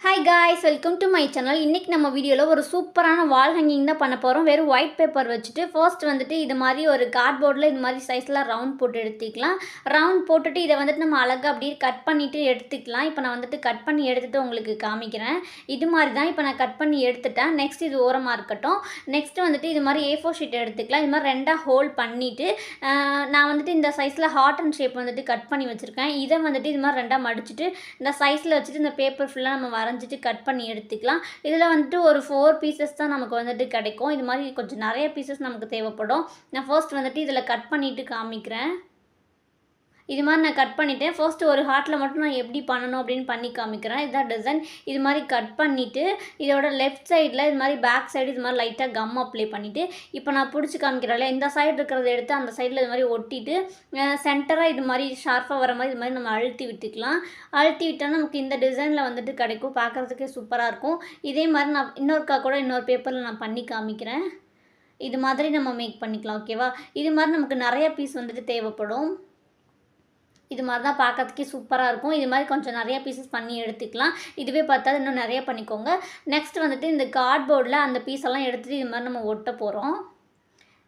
Hi guys, welcome to my channel. இன்றைக்கி நம்ம வீடியோவில் ஒரு சூப்பரான வால் ஹேங்கிங் தான் பண்ண போகிறோம். வெறும் ஒயிட் பேப்பர் வச்சுட்டு ஃபர்ஸ்ட் வந்துட்டு இது மாதிரி ஒரு கார்ட்போர்டில் இது மாதிரி சைஸில் ரவுண்ட் போட்டு எடுத்துக்கலாம். ரவுண்ட் போட்டுட்டு இதை வந்துட்டு நம்ம அழகாக அப்படியே கட் பண்ணிவிட்டு எடுத்துக்கலாம். இப்போ நான் வந்துட்டு கட் பண்ணி எடுத்துகிட்டு உங்களுக்கு காமிக்கிறேன். இது மாதிரி தான் இப்போ நான் கட் பண்ணி எடுத்துட்டேன். நெக்ஸ்ட் இது ஓரமாக இருக்கட்டும். நெக்ஸ்ட்டு வந்துட்டு இது மாதிரி A4 ஷீட் எடுத்துக்கலாம். இது மாதிரி ரெண்டாக ஹோல்ட் பண்ணிவிட்டு நான் வந்துட்டு இந்த சைஸில் ஹார்ட் அண்ட் ஷேப் வந்துட்டு கட் பண்ணி வச்சுருக்கேன். இதை வந்துட்டு இது மாதிரி ரெண்டாக மடிச்சுட்டு இந்த சைஸில் வச்சுட்டு இந்த பேப்பர் ஃபுல்லாக நம்ம வரைஞ்சிட்டு கட் பண்ணி எடுத்துக்கலாம். இதில் வந்துட்டு ஒரு 4 பீசஸ் தான் நமக்கு வந்துட்டு கிடைக்கும். இது மாதிரி கொஞ்சம் நிறைய பீசஸ் நமக்கு தேவைப்படும். நான் ஃபர்ஸ்ட் வந்துட்டு இதில் கட் பண்ணிவிட்டு காமிக்கிறேன். இது மாதிரி நான் கட் பண்ணிவிட்டேன். ஃபர்ஸ்ட் ஒரு ஹார்ட்டில் மட்டும் நான் எப்படி பண்ணணும் அப்படின்னு பண்ணி காமிக்கிறேன். இதுதான் டிசைன். இது மாதிரி கட் பண்ணிவிட்டு இதோட லெஃப்ட் சைடில் இது மாதிரி பேக் சைடு இது மாதிரி லைட்டாக கம் அப்ளை பண்ணிவிட்டு இப்போ நான் பிடிச்சி காமிக்கிறேன்ல, இந்த சைடு இருக்கிறத எடுத்து அந்த சைடில் இது மாதிரி ஒட்டிட்டு சென்டராக இது மாதிரி ஷார்ப்பாக வர மாதிரி இது மாதிரி நம்ம அழுத்தி விட்டுக்கலாம். அழுத்தி விட்டால் நமக்கு இந்த டிசைனில் வந்துட்டு கிடைக்கும். பார்க்குறதுக்கே சூப்பராக இருக்கும். இதே மாதிரி நான் இன்னொருக்கா கூட இன்னொரு பேப்பரில் நான் பண்ணி காமிக்கிறேன். இது மாதிரி நம்ம மேக் பண்ணிக்கலாம். ஓகேவா? இது மாதிரி நமக்கு நிறைய பீஸ் வந்துட்டு தேவைப்படும். இது மாதிரி தான் பார்க்கறதுக்கே சூப்பராக இருக்கும். இது மாதிரி கொஞ்சம் நிறைய பீசஸ் பண்ணி எடுத்துக்கலாம். இதுவே பார்த்தாது இன்னும் நிறைய பண்ணிக்கோங்க. நெக்ஸ்ட் வந்துட்டு இந்த கார்ட்போர்டில் அந்த பீஸெல்லாம் எடுத்துகிட்டு இது மாதிரி நம்ம ஒட்ட போகிறோம்.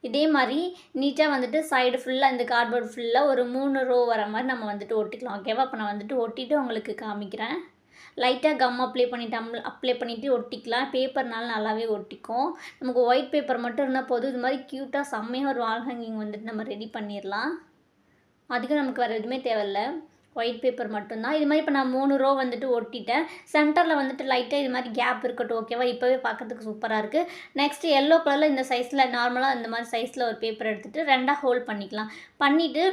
இதே மாதிரி நீட்டாக வந்துட்டு சைடு ஃபுல்லாக இந்த கார்ட்போர்டு ஃபுல்லாக ஒரு 3 ரோ வர மாதிரி நம்ம வந்துட்டு ஒட்டிக்கலாம். ஓகேவா? அப்போ நான் வந்துட்டு ஒட்டிட்டு உங்களுக்கு காமிக்கிறேன். லைட்டாக கம் அப்ளை பண்ணிவிட்டு ஒட்டிக்கலாம். பேப்பர்னால நல்லாவே ஒட்டிக்கும். நமக்கு ஒயிட் பேப்பர் மட்டும் இருந்தால் போதும். இது மாதிரி க்யூட்டாக செம்மையாக ஒரு வால் ஹேங்கிங் வந்துட்டு நம்ம ரெடி பண்ணிடலாம். அதுக்கு நமக்கு வேறு எதுவுமே தேவையில்லை. ஒயிட் பேப்பர் மட்டும்தான். இது மாதிரி இப்போ நான் 3 ரோ வந்துட்டு ஒட்டிட்டேன். சென்டரில் வந்துட்டு லைட்டாக இது மாதிரி கேப் இருக்கட்டும். ஓகேவா? இப்போவே பார்க்குறதுக்கு சூப்பராக இருக்குது. நெக்ஸ்ட்டு எல்லோ கலரில் இந்த சைஸில் நார்மலாக இந்த மாதிரி சைஸில் ஒரு பேப்பர் எடுத்துகிட்டு ரெண்டாக ஹோல்ட் பண்ணிக்கலாம். பண்ணிவிட்டு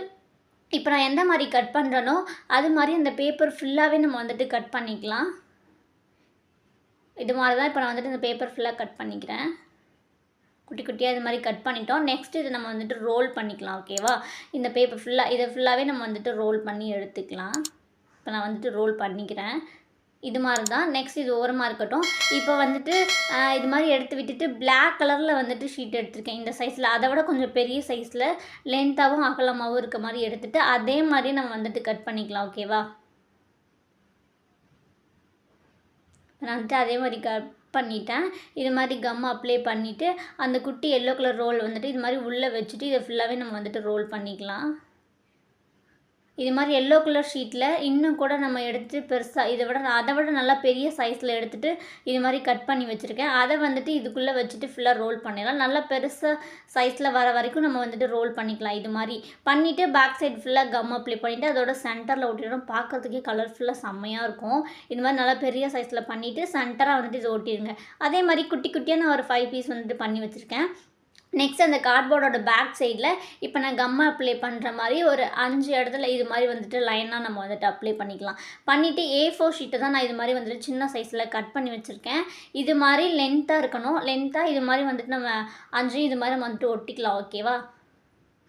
இப்போ நான் எந்த மாதிரி கட் பண்ணுறேனோ அது மாதிரி அந்த பேப்பர் ஃபுல்லாகவே நம்ம வந்துட்டு கட் பண்ணிக்கலாம். இது மாதிரி தான் இப்போ நான் வந்துட்டு இந்த பேப்பர் ஃபுல்லாக கட் பண்ணிக்கிறேன். குட்டி குட்டியாக இது மாதிரி கட் பண்ணிட்டோம். நெக்ஸ்ட்டு இதை நம்ம வந்துட்டு ரோல் பண்ணிக்கலாம். ஓகேவா? இந்த பேப்பர் இதை ஃபுல்லாகவே நம்ம வந்துட்டு ரோல் பண்ணி எடுத்துக்கலாம். இப்போ நான் வந்துட்டு ரோல் பண்ணிக்கிறேன். இது மாதிரி தான். நெக்ஸ்ட் இது ஓரமாக இருக்கட்டும். இப்போ வந்துட்டு இது மாதிரி எடுத்து விட்டுட்டு பிளாக் கலரில் வந்துட்டு ஷீட் எடுத்திருக்கேன். இந்த சைஸில் அதை விட கொஞ்சம் பெரிய சைஸில் லென்த்தாகவும் அகலமாகவும் இருக்க மாதிரி எடுத்துகிட்டு அதே மாதிரி நம்ம வந்துட்டு கட் பண்ணிக்கலாம். ஓகேவா? நான் வந்துட்டு அதே மாதிரி கட் பண்ணிட்டேன். இது மாதிரி கம் அப்ளை பண்ணிவிட்டு அந்த குட்டி எல்லோ கலர் ரோல் வந்துட்டு இது மாதிரி உள்ளே வச்சுட்டு இதை ஃபுல்லாகவே நம்ம வந்துட்டு ரோல் பண்ணிக்கலாம். இது மாதிரி எல்லோ கலர் ஷீட்டில் இன்னும் கூட நம்ம எடுத்து பெருசாக அதை விட நல்லா பெரிய சைஸில் எடுத்துகிட்டு இது மாதிரி கட் பண்ணி வச்சுருக்கேன். அதை வந்துட்டு இதுக்குள்ளே வச்சுட்டு ஃபுல்லாக ரோல் பண்ணிடலாம். நல்லா பெருசாக சைஸில் வர வரைக்கும் நம்ம வந்துட்டு ரோல் பண்ணிக்கலாம். இது மாதிரி பண்ணிவிட்டு பேக் சைடு ஃபுல்லாக கம் அப்ளை பண்ணிவிட்டு அதோட சென்டரில் ஒட்டிடணும். பார்க்குறதுக்கே கலர்ஃபுல்லாக செம்மையாக இருக்கும். இது மாதிரி நல்லா பெரிய சைஸில் பண்ணிவிட்டு சென்டராக வந்துட்டு இது ஒட்டிடுங்க. அதே மாதிரி குட்டி குட்டியாக நான் ஒரு 5 பீஸ் வந்துட்டு பண்ணி வச்சுருக்கேன். நெக்ஸ்ட் அந்த கார்ட்போர்டோட பேக் சைடில் இப்போ நான் கம் அப்ளை பண்ணுற மாதிரி ஒரு 5 இடத்துல இது மாதிரி வந்துட்டு லைனாக நம்ம வந்துட்டு அப்ளை பண்ணிக்கலாம். பண்ணிவிட்டு A4 ஷீட்டை தான் நான் இது மாதிரி வந்துட்டு சின்ன சைஸில் கட் பண்ணி வச்சுருக்கேன். இது மாதிரி லென்த்தாக இருக்கணும். லென்த்தாக இது மாதிரி வந்துட்டு நம்ம 5 இது மாதிரி நம்ம வந்துட்டு ஒட்டிக்கலாம். ஓகேவா?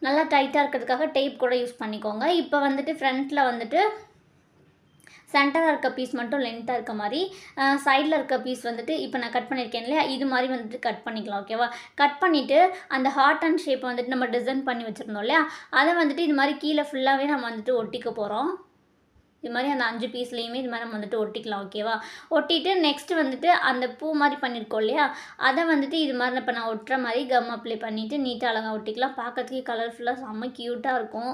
நல்லா டைட்டாக இருக்கிறதுக்காக டேப் கூட யூஸ் பண்ணிக்கோங்க. இப்போ வந்துட்டு ஃப்ரண்ட்டில் வந்துட்டு சென்டராக இருக்க பீஸ் மட்டும் லென்த்தாக இருக்க மாதிரி சைடில் இருக்க பீஸ் வந்துட்டு இப்போ நான் கட் பண்ணியிருக்கேன் இல்லையா, இது மாதிரி வந்துட்டு கட் பண்ணிக்கலாம். ஓகேவா? கட் பண்ணிவிட்டு அந்த ஹார்ட் அண்ட் ஷேப்பை வந்துட்டு நம்ம டிசைன் பண்ணி வச்சுருந்தோம் இல்லையா, அதை வந்துட்டு இது மாதிரி கீழே ஃபுல்லாகவே நம்ம வந்துட்டு ஒட்டிக்க போகிறோம். இது மாதிரி அந்த 5 பீஸ்லேயுமே இது மாதிரி நம்ம வந்துட்டு ஒட்டிக்கலாம். ஓகேவா? ஒட்டிட்டு நெக்ஸ்ட்டு வந்துட்டு அந்த பூ மாதிரி பண்ணியிருக்கோம் இல்லையா, அதை வந்துட்டு இது மாதிரி இப்போ நான் ஒட்டுற மாதிரி கம் அப்ளை பண்ணிவிட்டு நீட்டாக அழகாக ஒட்டிக்கலாம். பார்க்கறதுக்கே கலர்ஃபுல்லாக செம்ம க்யூட்டாக இருக்கும்.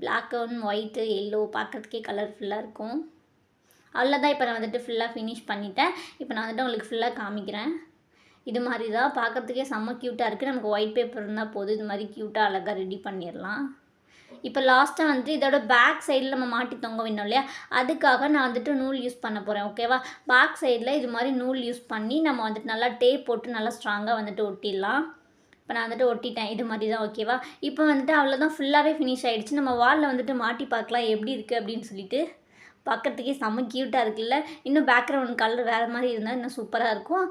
பிளாக் அண்ட் ஒயிட்டு எல்லோ பார்க்குறதுக்கே கலர்ஃபுல்லாக இருக்கும். அவ்வளோதான். இப்போ நான் வந்துட்டு ஃபுல்லாக ஃபினிஷ் பண்ணிட்டேன். இப்போ நான் வந்துட்டு உங்களுக்கு ஃபுல்லாக காமிக்கிறேன். இது மாதிரி தான் பார்க்குறதுக்கே செம்ம க்யூட்டாக இருக்குது. நமக்கு ஒயிட் பேப்பர் இருந்தால் போதும். இது மாதிரி க்யூட்டாக அழகாக ரெடி பண்ணிடலாம். இப்போ லாஸ்ட்டாக வந்துட்டு இதோட பேக் சைடில் நம்ம மாட்டி தொங்க வேணும் இல்லையா, அதுக்காக நான் வந்துட்டு நூல் யூஸ் பண்ண போகிறேன். ஓகேவா? பேக் சைடில் இது மாதிரி நூல் யூஸ் பண்ணி நம்ம வந்துட்டு நல்லா டேப் போட்டு நல்லா ஸ்ட்ராங்காக வந்துட்டு ஒட்டிடலாம். இப்போ நான் வந்துட்டு ஒட்டிட்டேன். இது மாதிரி தான். ஓகேவா? இப்போ வந்துட்டு அவ்வளோதான், ஃபுல்லாகவே ஃபினிஷ் ஆகிடுச்சு. நம்ம வாலில் வந்துட்டு மாட்டி பார்க்கலாம் எப்படி இருக்குது அப்படின்னு சொல்லிட்டு. பார்க்குறதுக்கே செம்ம க்யூட்டாக இருக்குல்ல. இன்னும் பேக்ரவுண்ட் கலர் வேறு மாதிரி இருந்தால் இன்னும் சூப்பராக இருக்கும்.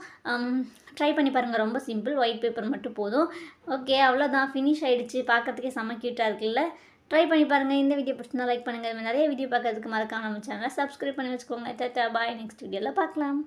ட்ரை பண்ணி பாருங்கள். ரொம்ப சிம்பிள். ஒயிட் பேப்பர் மட்டும் போதும். ஓகே, அவ்வளோதான், ஃபினிஷ் ஆகிடுச்சு. பார்க்குறதுக்கே செம்ம க்யூட்டாக இருக்குல்ல. ட்ரை பண்ணி பாருங்கள். இந்த வீடியோ பிடிச்சிருந்தா லைக் பண்ணுங்கள். நிறைய வீடியோ பார்க்கறதுக்கு மறக்காம நம்ம சேனலை சப்ஸ்கிரைப் பண்ணி வச்சுக்கோங்க. டாடா, பாய். நெக்ஸ்ட் வீடியோவில் பார்க்கலாம்.